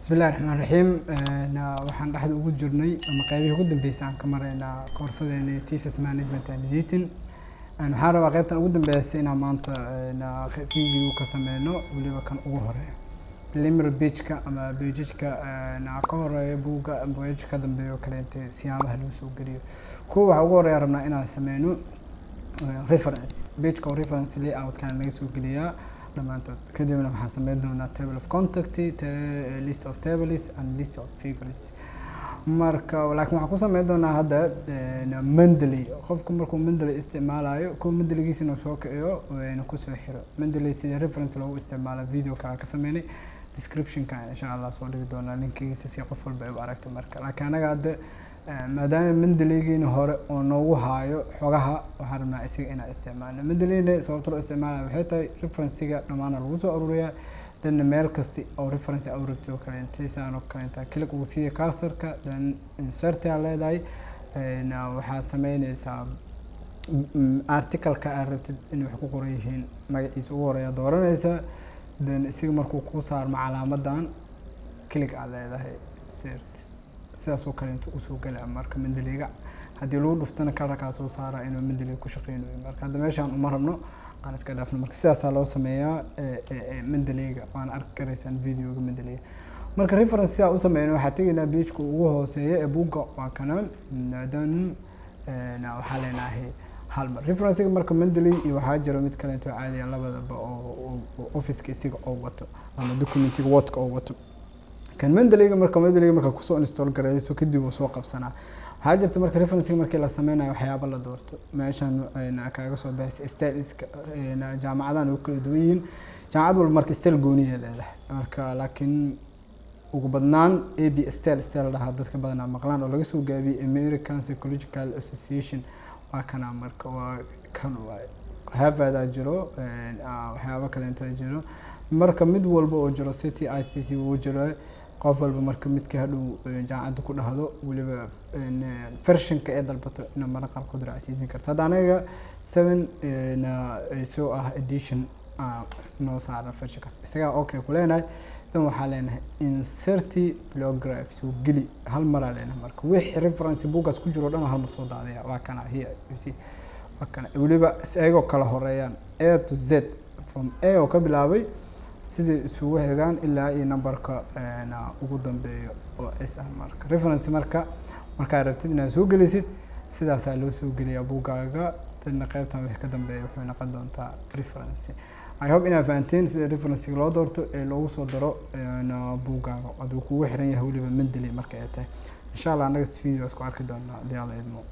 بسم الله الرحمن الرحيم waxaan dhaxda ugu jirnay ama qaybihii ugu dambeysay aan ka mareynaa koorsadeena thesis management and editing waxaan rabaa qaybtan ugu dambeysay inaan maanta video ka sameeyno waliba kan ugu horeeyo preliminary page-ka ama page-ka ka horeeyo buugga page-ka dambeeyo kale inta siyaabaha loo soo geliyo kuwa waxa ugu horeeya rabnaa inaan sameeyno reference page-ka reference layout kan laga soo geliyaa dhamaantood kadibna waxaan sameyn doonaa table of contact list of tables and list of figures marka laakiin waxaan ku sameyn doonaa hadda Mendeley qofku markuu Mendeley isticmaalayo ku Mendeleygiisina soo kaciyo inuu ku soo xiro Mendeley sida reference loogu isticmaalo video ka sameynay description ka insha Allah soo dhigi doonaa linkigiisa si qof walba ay u aragto marka laakiin anaga hadda maadaama Mendeleygiina hore oo noogu haayo xogaha waxaan rabnaa isaga inaan isticmaalno Mendeleyna sababta loo isticmaalayo waxay tahay reference-ga dhamaan lagu soo ururiyaa dan meel kasta oo reference aad ururto kale intaasaan oo kale inta click ugu siiyo cursor-ka dan insert aad leedahay waxaa sameynaysaa article-ka aad rabtid in wax ku qoran yihiin magaciisa ugu horeeya dooranaysa dan isaga markuu ku saarmo calaamadan click aad leedahay insert sidaas oo kale inta u soo galay marka Mendeleyga hadii loo dhuftana kaarka soo saara inuu Mendeley ku shaqeynayo marka hadda meeshaan uma rabno aan iska dhaafno marka sidaas loo sameeyaa Mendeleyga waan arki karaysan video-ga Mendeley marka reference u sameeyno waxa tageynaa page-ka ugu hooseeya ee buugga waa kana dan waxa leenahay hal mar reference-ga marka Mendeley iyo waxa jira mid kale inta caadi ah labadaba oo office-ka isiga oo wato ama document-ga Word-ka oo wato kan Mendeleyga marka ku soo install garayso kadib uu soo qabsanaa waxa jirta marka reference markii la sameynayo waxyaabo la doorto meeshan ayna kaaga soo baxay styles-ka jaamacadan oo kala duwan yihiin jaamacad walba marka style gooni leedahay marka laakiin ugu badnaan AB style dhaha dadka badan maqlaan oo laga soo gaabiyay American Psychological Association waa kana marka waa kan waay Harvard jiro waxyaabo kale inta jiro marka mid walba oo jiro city ICC uu jiro qof walba marka midka hadhow jaamacada ku dhahdo waliba version-ka ee dalbato in mar qaar ku diracsiin karto hadda anaga 7 soo ah edition no saara version-kaas isaga okay ku leenahay dan waxa leenahay insert bibliograph soo geli hal mar leenahay marka wixii reference book-gaas ku jiro dhan hal mar soo daadaya waa kana here you see waa kana waliba ayagoo kala horeeyaan A to Z from A oo ka bilaabay sidii isugu xigaan ilaa iyo numberka ugu dambeeyo oo is marka reference marka rabtid inaad soo gelisid sidaas loo soo geliyaa buuggaaga tan qaybtan wax ka dambeeyo wuxuu noqon doontaa reference I hope inaad fahanteen sida reference loo doorto ee loogu soo daro buuggaaga aduu kugu xiran yahay waliba Mendeley marka ay tahay insha Allah next video isku arki doonaa diyaar idmo